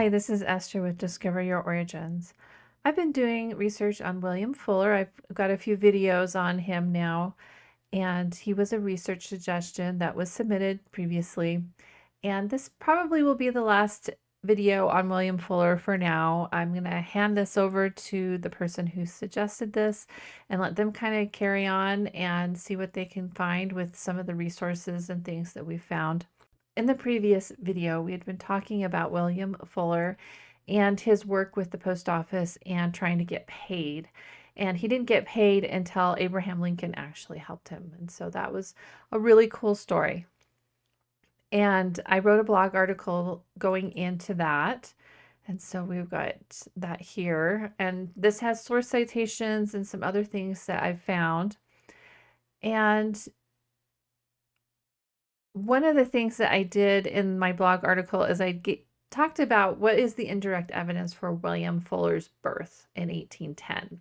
Hi, this is Esther with Discover Your Origins. I've been doing research on William Fuller. I've got a few videos on him now, and he was a research suggestion that was submitted previously. And this probably will be the last video on William Fuller for now. I'm going to hand this over to the person who suggested this and let them kind of carry on and see what they can find with some of the resources and things that we found. In the previous video, we had been talking about William Fuller and his work with the post office and trying to get paid. And he didn't get paid until Abraham Lincoln actually helped him. And so that was a really cool story. And I wrote a blog article going into that. And so we've got that here. And this has source citations and some other things that I've found. And one of the things that I did in my blog article is talked about what is the indirect evidence for William Fuller's birth in 1810.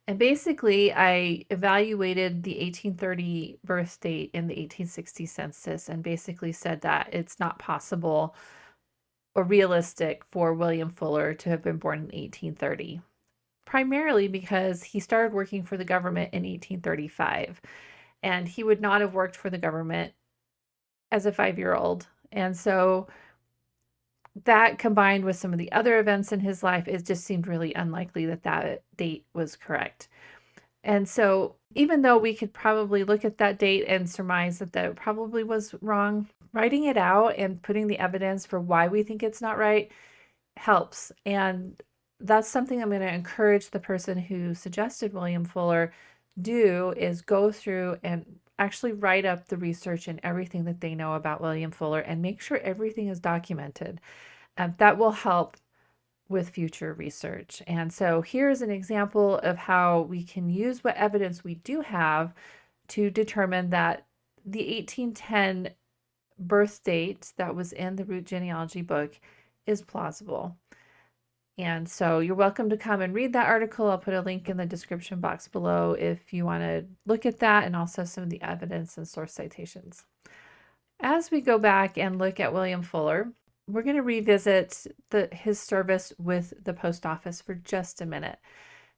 And basically, I evaluated the 1830 birth date in the 1860 census and basically said that it's not possible or realistic for William Fuller to have been born in 1830, primarily because he started working for the government in 1835, and he would not have worked for the government as a 5-year-old. And so that combined with some of the other events in his life, it just seemed really unlikely that that date was correct. And so even though we could probably look at that date and surmise that that probably was wrong, writing it out and putting the evidence for why we think it's not right helps. And that's something I'm going to encourage the person who suggested William Fuller do, is go through and actually write up the research and everything that they know about William Fuller and make sure everything is documented. That will help with future research. And so here's an example of how we can use what evidence we do have to determine that the 1810 birth date that was in the root genealogy book is plausible. And so you're welcome to come and read that article. I'll put a link in the description box below if you want to look at that, and also some of the evidence and source citations. As we go back and look at William Fuller, we're going to revisit his service with the post office for just a minute,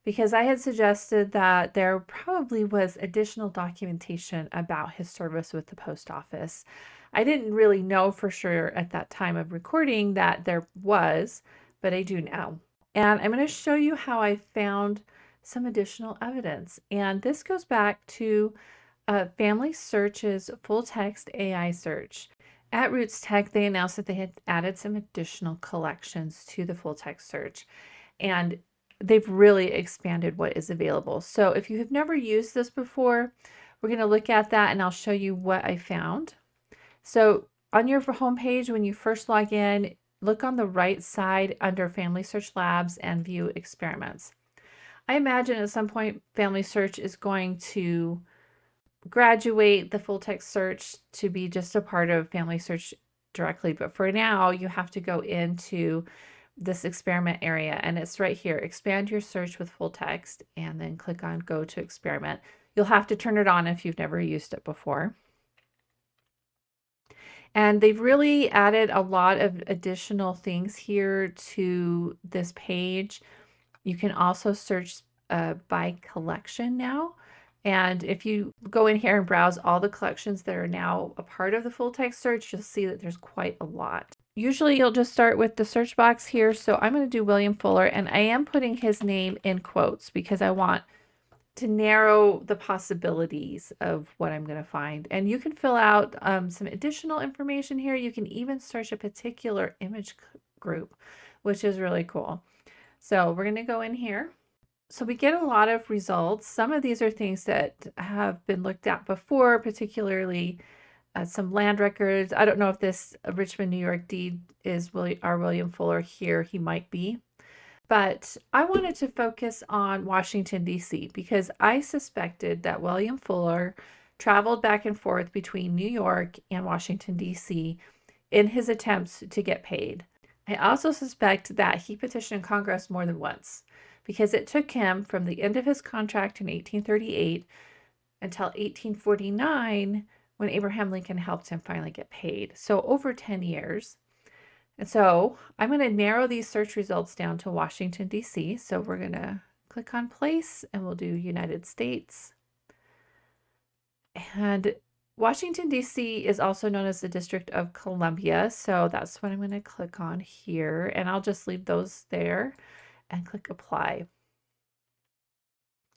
because I had suggested that there probably was additional documentation about his service with the post office. I didn't really know for sure at that time of recording that there was, but I do now. And I'm going to show you how I found some additional evidence. And this goes back to Family Search's full text AI search. At Roots Tech, they announced that they had added some additional collections to the full text search, and they've really expanded what is available. So if you have never used this before, we're going to look at that and I'll show you what I found. So on your homepage, when you first log in, look on the right side under Family Search Labs and View Experiments. I imagine at some point Family Search is going to graduate the full text search to be just a part of Family Search directly, but for now you have to go into this experiment area, and it's right here, expand your search with full text, and then click on go to experiment. You'll have to turn it on if you've never used it before. And they've really added a lot of additional things here to this page. You can also search by collection now. And if you go in here and browse all the collections that are now a part of the full text search, you'll see that there's quite a lot. Usually you'll just start with the search box here. So I'm going to do William Fuller, and I am putting his name in quotes because I want to narrow the possibilities of what I'm going to find. And you can fill out some additional information here. You can even search a particular image group, which is really cool. So we're going to go in here. So we get a lot of results. Some of these are things that have been looked at before, particularly some land records. I don't know if this Richmond, New York deed is our William Fuller here. He might be. But I wanted to focus on Washington, D.C. because I suspected that William Fuller traveled back and forth between New York and Washington, D.C. in his attempts to get paid. I also suspect that he petitioned Congress more than once, because it took him from the end of his contract in 1838 until 1849 when Abraham Lincoln helped him finally get paid. So over 10 years. And so I'm going to narrow these search results down to Washington, D.C. So we're going to click on place and we'll do United States. And Washington, D.C. is also known as the District of Columbia. So that's what I'm going to click on here. And I'll just leave those there and click apply.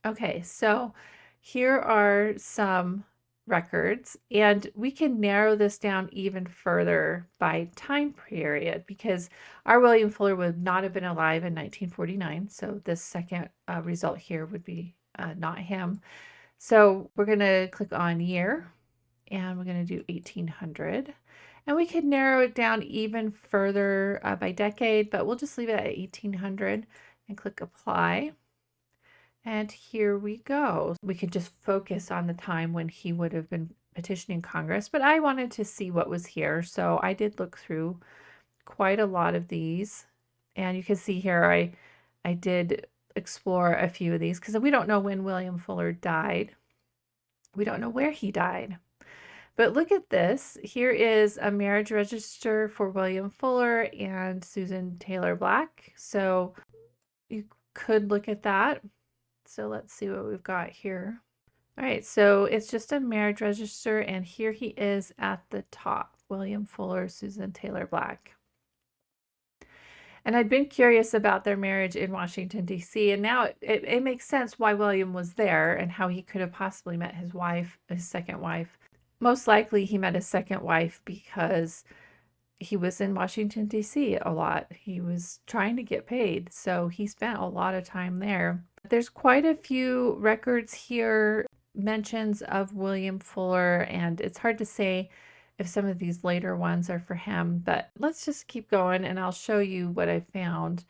Okay, so here are some records, and we can narrow this down even further by time period because our William Fuller would not have been alive in 1949. So this second result here would be not him. So we're going to click on year and we're going to do 1800. And we could narrow it down even further by decade, but we'll just leave it at 1800 and click apply. And here we go. We could just focus on the time when he would have been petitioning Congress, but I wanted to see what was here. So I did look through quite a lot of these. And you can see here I did explore a few of these because we don't know when William Fuller died. We don't know where he died. But look at this. Here is a marriage register for William Fuller and Susan Taylor Black. So you could look at that. So let's see what we've got here. All right, so it's just a marriage register, and here he is at the top, William Fuller, Susan Taylor Black. And I'd been curious about their marriage in Washington, D.C., and now it makes sense why William was there and how he could have possibly met his wife, his second wife. Most likely he met his second wife because he was in Washington, D.C. a lot. He was trying to get paid, so he spent a lot of time there. There's quite a few records here, mentions of William Fuller, and it's hard to say if some of these later ones are for him, but let's just keep going and I'll show you what I found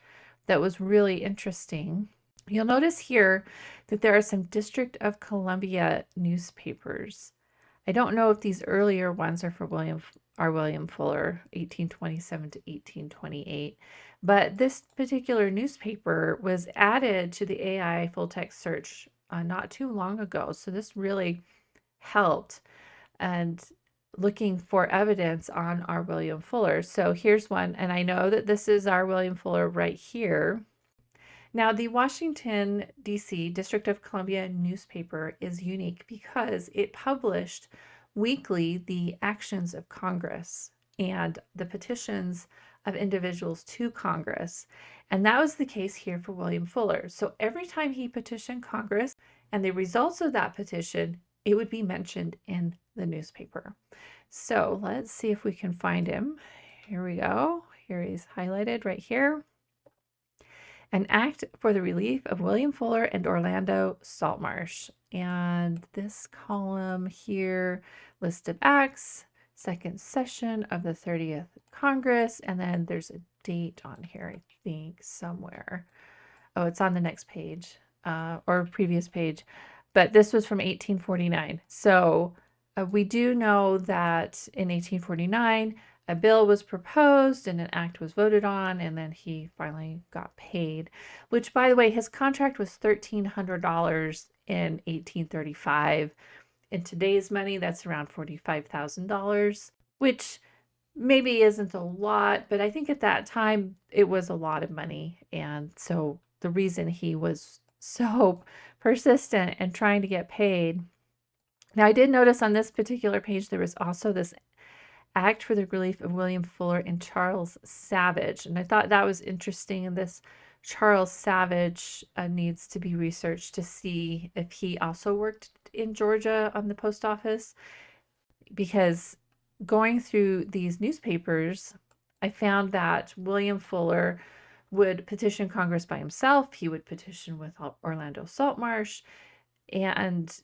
that was really interesting. You'll notice here that there are some District of Columbia newspapers. I don't know if these earlier ones are for William Fuller, 1827 to 1828. But this particular newspaper was added to the AI full text search not too long ago. So this really helped and looking for evidence on our William Fuller. So here's one, and I know that this is our William Fuller right here. Now, the Washington, D.C. District of Columbia newspaper is unique because it published weekly the actions of Congress and the petitions of individuals to Congress. And that was the case here for William Fuller. So every time he petitioned Congress and the results of that petition, it would be mentioned in the newspaper. So let's see if we can find him. Here we go. Here he's highlighted right here. An act for the relief of William Fuller and Orlando Saltmarsh. And this column here, list of acts, second session of the 30th Congress, and then there's a date on here, I think, somewhere. Oh, it's on the next page, or previous page, but this was from 1849. So we do know that in 1849, a bill was proposed and an act was voted on, and then he finally got paid, which, by the way, his contract was $1,300 in 1835. In today's money, that's around $45,000, which maybe isn't a lot, but I think at that time it was a lot of money. And so the reason he was so persistent and trying to get paid. Now, I did notice on this particular page there was also this act for the relief of William Fuller and Charles Savage. And I thought that was interesting. And this Charles Savage needs to be researched to see if he also worked in Georgia on the post office. Because going through these newspapers, I found that William Fuller would petition Congress by himself. He would petition with Orlando Saltmarsh, and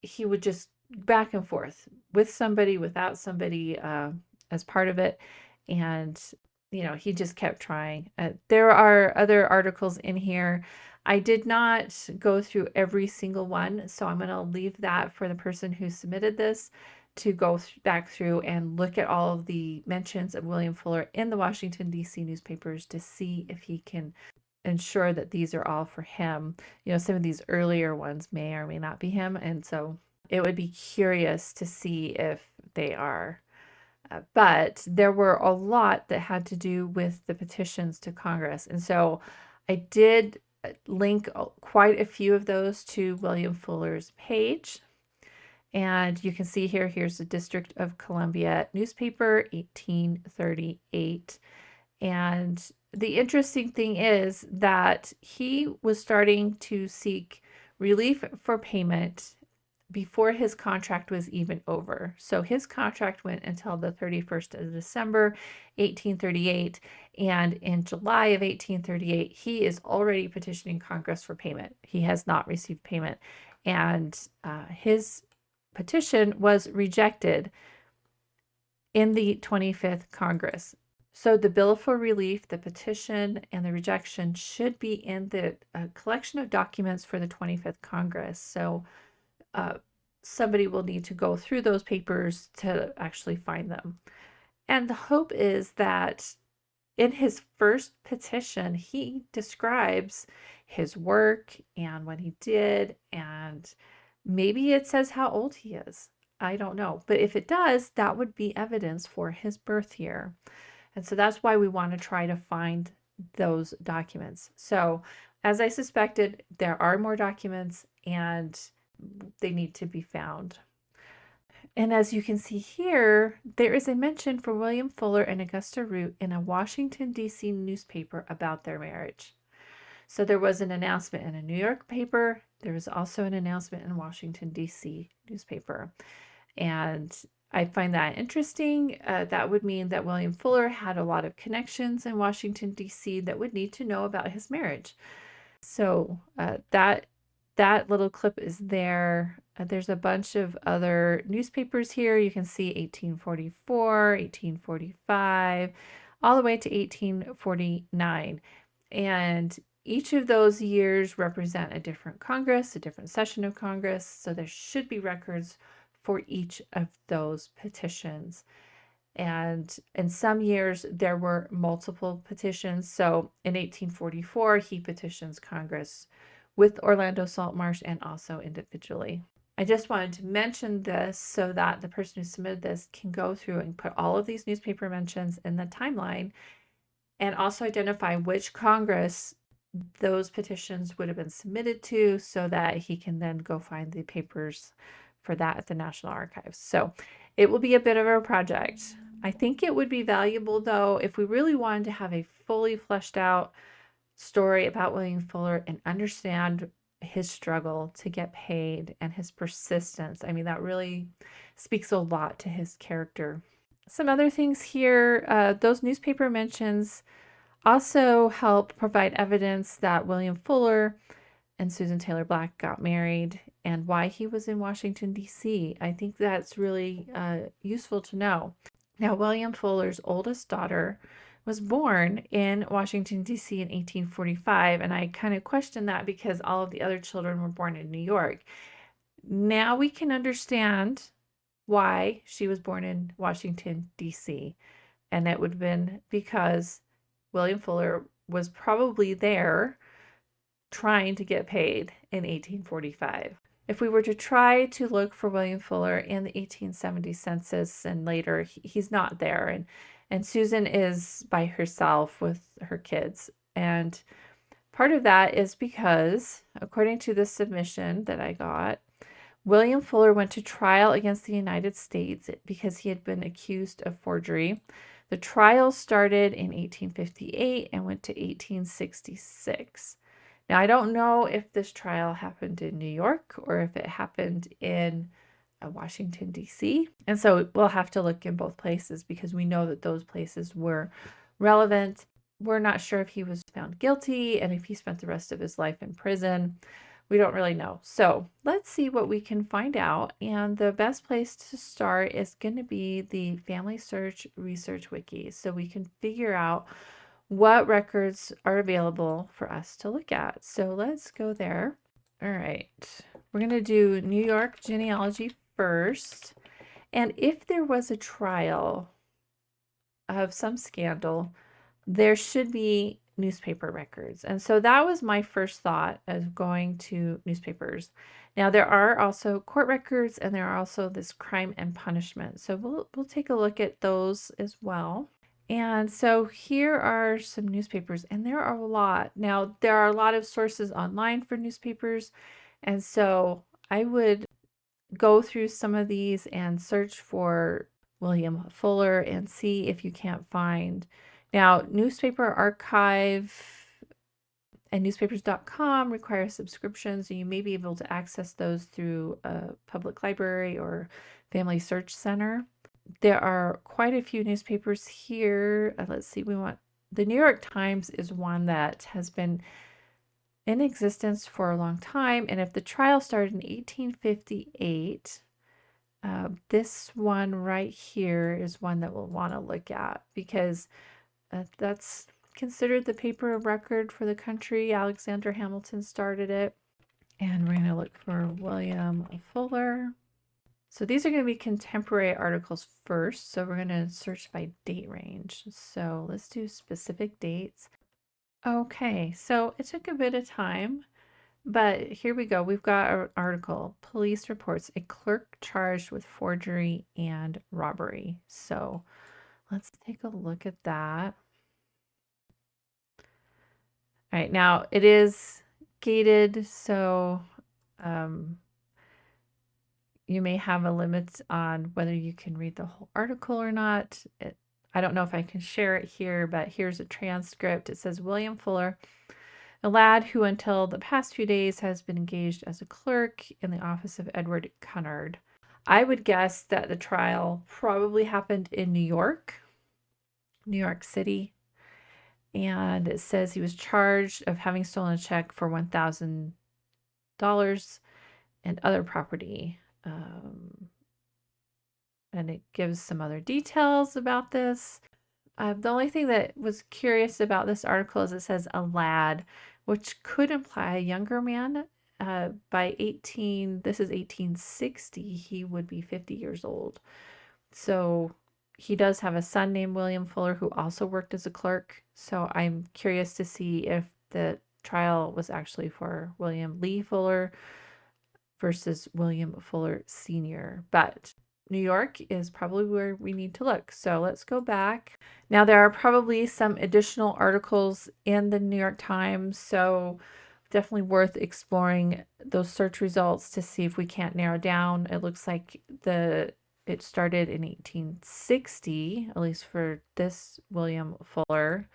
he would just back and forth with somebody, without somebody as part of it. And, you know, he just kept trying. There are other articles in here. I did not go through every single one, so I'm going to leave that for the person who submitted this to go back through and look at all of the mentions of William Fuller in the Washington, D.C. newspapers to see if he can ensure that these are all for him. You know, some of these earlier ones may or may not be him, and so it would be curious to see if they are. But there were a lot that had to do with the petitions to Congress. And so I did link quite a few of those to William Fuller's page. And you can see here, here's the District of Columbia newspaper, 1838. And the interesting thing is that he was starting to seek relief for payment before his contract was even over. So his contract went until the 31st of December, 1838. And in July of 1838, he is already petitioning Congress for payment. He has not received payment. And his petition was rejected in the 25th Congress. So the bill for relief, the petition, and the rejection should be in the collection of documents for the 25th Congress. So somebody will need to go through those papers to actually find them. And the hope is that in his first petition, he describes his work and what he did, and maybe it says how old he is. I don't know. But if it does, that would be evidence for his birth year. And so that's why we want to try to find those documents. So as I suspected, there are more documents and they need to be found. And as you can see here, there is a mention for William Fuller and Augusta Root in a Washington, D.C. newspaper about their marriage. So there was an announcement in a New York paper. There was also an announcement in Washington, D.C. newspaper. And I find that interesting. That would mean that William Fuller had a lot of connections in Washington, D.C. that would need to know about his marriage. So that little clip is there. There's a bunch of other newspapers here. You can see 1844, 1845, all the way to 1849. And each of those years represent a different Congress, a different session of Congress. So there should be records for each of those petitions. And in some years, there were multiple petitions. So in 1844, he petitions Congress with Orlando Saltmarsh and also individually. I just wanted to mention this so that the person who submitted this can go through and put all of these newspaper mentions in the timeline and also identify which Congress those petitions would have been submitted to so that he can then go find the papers for that at the National Archives. So it will be a bit of a project. I think it would be valuable, though, if we really wanted to have a fully fleshed out story about William Fuller and understand his struggle to get paid and his persistence. I mean, that really speaks a lot to his character. Some other things here, those newspaper mentions also help provide evidence that William Fuller and Susan Taylor Black got married and why he was in Washington, D.C. I think that's really useful to know. Now, William Fuller's oldest daughter was born in Washington, D.C. in 1845, and I kind of question that because all of the other children were born in New York. Now we can understand why she was born in Washington, D.C., and it would have been because William Fuller was probably there trying to get paid in 1845. If we were to try to look for William Fuller in the 1870 census and later, he's not there. And Susan is by herself with her kids. And part of that is because, according to the submission that I got, William Fuller went to trial against the United States because he had been accused of forgery. The trial started in 1858 and went to 1866. Now, I don't know if this trial happened in New York or if it happened in Washington, D.C. And so we'll have to look in both places because we know that those places were relevant. We're not sure if he was found guilty and if he spent the rest of his life in prison. We don't really know. So let's see what we can find out. And the best place to start is going to be the Family Search Research Wiki. So we can figure out what records are available for us to look at. So let's go there. All right. We're going to do New York genealogy first. And if there was a trial of some scandal, there should be newspaper records. And so that was my first thought of going to newspapers. Now there are also court records and there are also this crime and punishment. So we'll take a look at those as well. And so here are some newspapers, and there are a lot. Now there are a lot of sources online for newspapers, and so I would go through some of these and search for William Fuller and see if you can't find. Now, Newspaper Archive and newspapers.com require subscriptions, and you may be able to access those through a public library or family search center. There are quite a few newspapers here. Let's see, the New York Times is one that has been in existence for a long time, and if the trial started in 1858, this one right here is one that we'll want to look at because that's considered the paper of record for the country. Alexander Hamilton started it. And we're going to look for William Fuller. So these are going to be contemporary articles first. So we're going to search by date range. So let's do specific dates. Okay, so it took a bit of time, but here we go. We've got our article, Police Reports a Clerk Charged with Forgery and Robbery. So let's take a look at that. All right, now it is gated, so you may have a limit on whether you can read the whole article or not. I don't know if I can share it here, but here's a transcript. It says, William Fuller, a lad who until the past few days has been engaged as a clerk in the office of Edward Cunard. I would guess that the trial probably happened in New York City. And it says he was charged of having stolen a check for $1,000 and other property. And it gives some other details about this. The only thing that was curious about this article is it says a lad, which could imply a younger man. By this is 1860, he would be 50 years old. So he does have a son named William Fuller who also worked as a clerk. So I'm curious to see if the trial was actually for William Lee Fuller versus William Fuller Sr. But New York is probably where we need to look. So let's go back. Now there are probably some additional articles in the New York Times. So definitely worth exploring those search results to see if we can't narrow down. It looks like it started in 1860, at least for this William Fuller,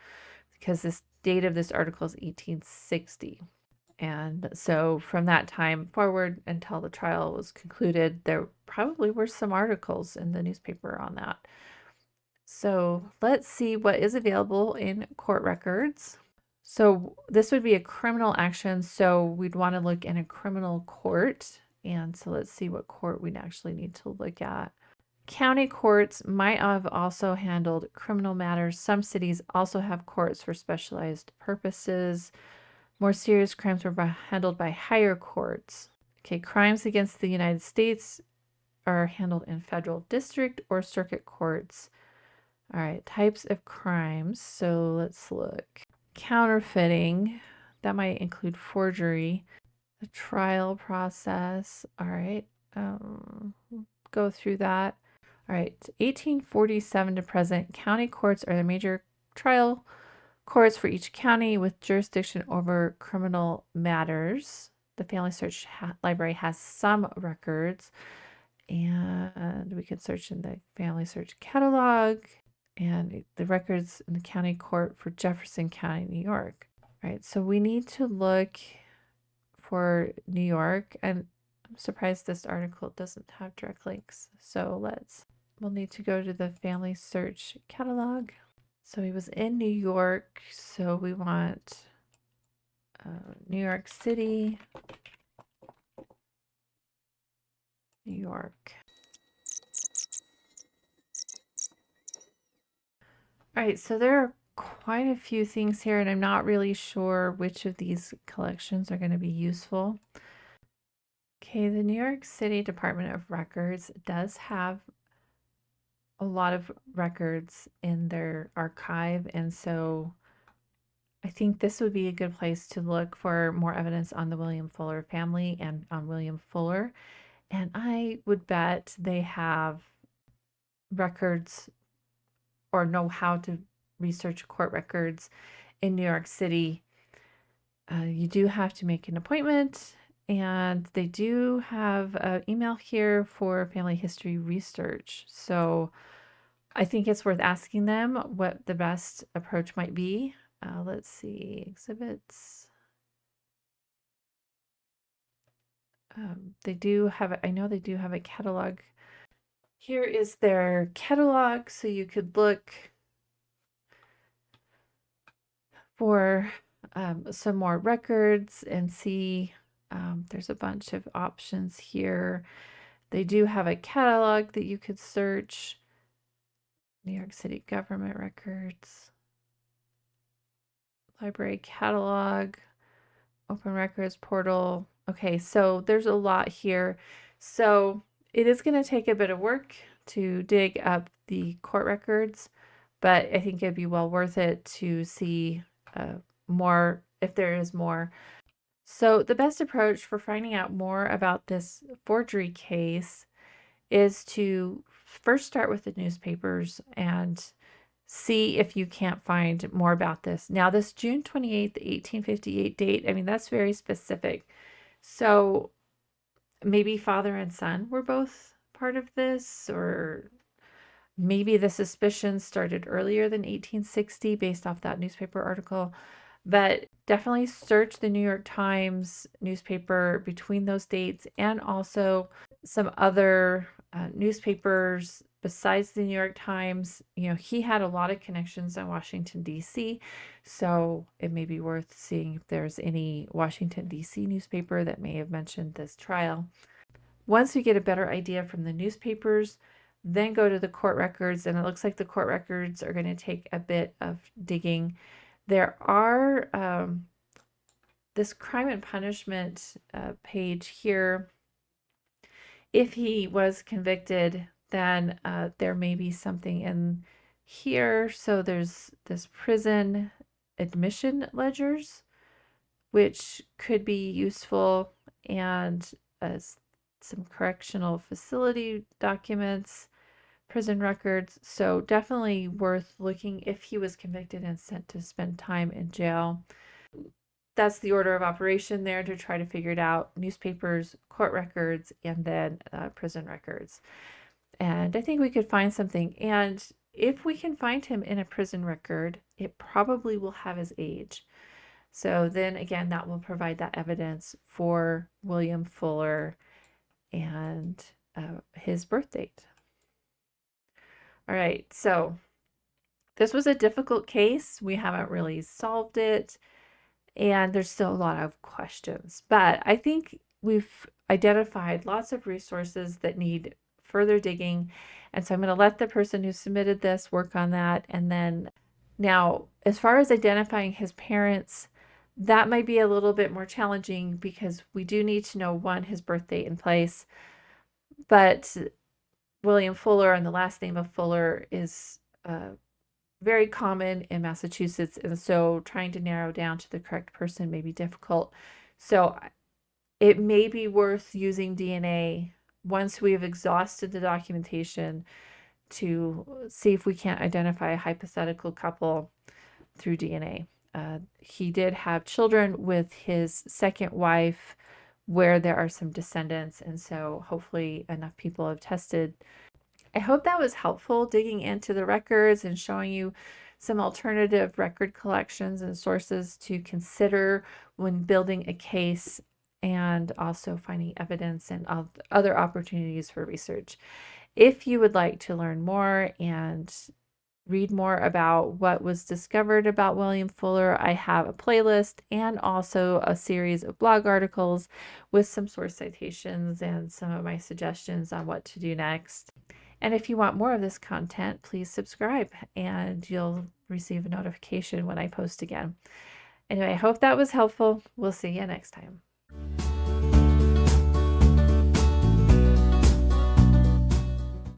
because this date of this article is 1860. And so from that time forward until the trial was concluded, there probably were some articles in the newspaper on that. So let's see what is available in court records. So this would be a criminal action. So we'd want to look in a criminal court. And so let's see what court we'd actually need to look at. County courts might have also handled criminal matters. Some cities also have courts for specialized purposes. More serious crimes were handled by higher courts. Okay, crimes against the United States are handled in federal district or circuit courts. All right, types of crimes. So let's look. Counterfeiting, that might include forgery. The trial process. All right, go through that. All right, 1847 to present, county courts are the major trial courts for each county with jurisdiction over criminal matters. The Family Search Library has some records, and we can search in the Family Search Catalog and the records in the county court for Jefferson County, New York. All right, so we need to look for New York, and I'm surprised this article doesn't have direct links. So we'll need to go to the Family Search Catalog. So he was in New York, so we want New York City, New York. All right, so there are quite a few things here, and I'm not really sure which of these collections are going to be useful. Okay, the New York City Department of Records does have a lot of records in their archive, and so I think this would be a good place to look for more evidence on the William Fuller family and on William Fuller. And I would bet they have records or know how to research court records in New York City. You do have to make an appointment, and they do have an email here for family history research. So I think it's worth asking them what the best approach might be. Let's see, exhibits. They do have, I know they do have a catalog. Here is their catalog, so you could look for some more records and see. There's a bunch of options here. They do have a catalog that you could search. New York City government records, library catalog, open records portal. Okay, so there's a lot here. So it is going to take a bit of work to dig up the court records, but I think it'd be well worth it to see more if there is more. So the best approach for finding out more about this forgery case is to first start with the newspapers and see if you can't find more about this. Now, this June 28th, 1858 date, I mean, that's very specific. So maybe father and son were both part of this, or maybe the suspicion started earlier than 1860 based off that newspaper article. But definitely search the New York Times newspaper between those dates, and also some other newspapers besides the New York Times. You know, he had a lot of connections in Washington, D.C., so it may be worth seeing if there's any Washington, D.C. newspaper that may have mentioned this trial. Once you get a better idea from the newspapers, then go to the court records, and it looks like the court records are going to take a bit of digging. There are this crime and punishment page here. If he was convicted, then there may be something in here. So there's this prison admission ledgers, which could be useful, and some correctional facility documents, prison records. So definitely worth looking if he was convicted and sent to spend time in jail. That's the order of operation there, to try to figure it out: newspapers, court records, and then prison records. And I think we could find something. And if we can find him in a prison record, it probably will have his age. So then again, that will provide that evidence for William Fuller and his birth date. All right, so this was a difficult case. We haven't really solved it, and there's still a lot of questions. But I think we've identified lots of resources that need further digging. And so I'm going to let the person who submitted this work on that. And then now, as far as identifying his parents, that might be a little bit more challenging, because we do need to know, one, his birth date and place. But William Fuller and the last name of Fuller is very common in Massachusetts, and so trying to narrow down to the correct person may be difficult. So it may be worth using DNA once we have exhausted the documentation to see if we can't identify a hypothetical couple through DNA. He did have children with his second wife where there are some descendants, and so hopefully enough people have tested. I hope that was helpful, digging into the records and showing you some alternative record collections and sources to consider when building a case, and also finding evidence and other opportunities for research. If you would like to learn more and read more about what was discovered about William Fuller, I have a playlist and also a series of blog articles with some source citations and some of my suggestions on what to do next. And if you want more of this content, please subscribe and you'll receive a notification when I post again. Anyway, I hope that was helpful. We'll see you next time.